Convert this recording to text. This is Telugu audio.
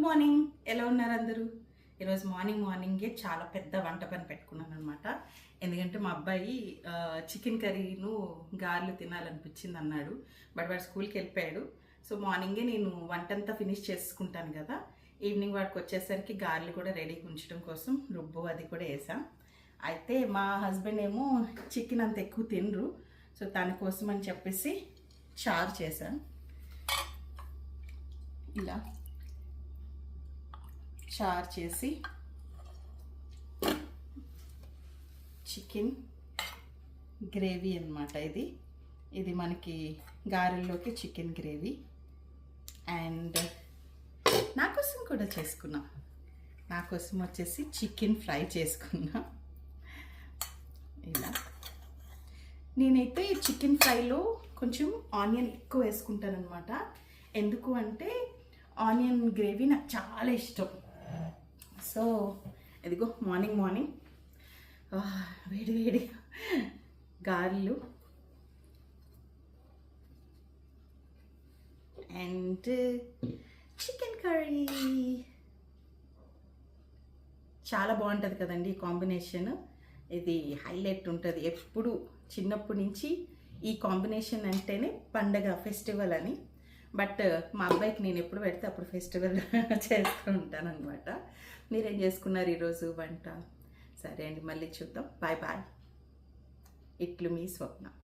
మార్నింగ్. ఎలా ఉన్నారు అందరూ? ఈరోజు మార్నింగే చాలా పెద్ద వంట పని పెట్టుకున్నాను అనమాట. ఎందుకంటే మా అబ్బాయి చికెన్ కర్రీను గారెలు తినాలనిపించింది అన్నాడు. బట్ వాడు స్కూల్కి వెళ్ళిపోయాడు. సో మార్నింగే నేను వంటంతా ఫినిష్ చేసుకుంటాను కదా. ఈవినింగ్ వాడికి వచ్చేసరికి గారెలు కూడా రెడీగా ఉంచడం కోసం రుబ్బు అది కూడా వేసాం. అయితే మా హస్బెండ్ ఏమో చికెన్ అంత ఎక్కువ తినరు. సో తన కోసం అని చెప్పేసి చారు చేశాను. ఇలా చారు చేసి చికెన్ గ్రేవీ అన్నమాట. ఇది మనకి గారెల్లోకి చికెన్ గ్రేవీ. అండ్ నా కోసం కూడా చేసుకున్నా. నా కోసం వచ్చేసి చికెన్ ఫ్రై చేసుకున్నా. ఇలా నేనైతే చికెన్ ఫ్రైలో కొంచెం ఆనియన్ ఎక్కువ వేసుకుంటాను అనమాట. ఎందుకు అంటే ఆనియన్ గ్రేవీ నాకు చాలా ఇష్టం. సో ఇదిగో మార్నింగ్ వేడి వేడి గారెలు అండ్ చికెన్ కర్రీ. చాలా బాగుంటుంది కదండి ఈ కాంబినేషన్. ఇది హైలైట్ ఉంటుంది ఎప్పుడు. చిన్నప్పటి నుంచి ఈ కాంబినేషన్ అంటేనే పండగ, ఫెస్టివల్ అని. బట్ మా అబ్బాయికి నేను ఎప్పుడు పెడితే అప్పుడు ఫెస్టివల్ చేస్తూ ఉంటాను అనమాట. మీరేం చేసుకున్నారు ఈరోజు వంట? సరే అండి, మళ్ళీ చూద్దాం. బాయ్. ఇట్లు మీ స్వప్న.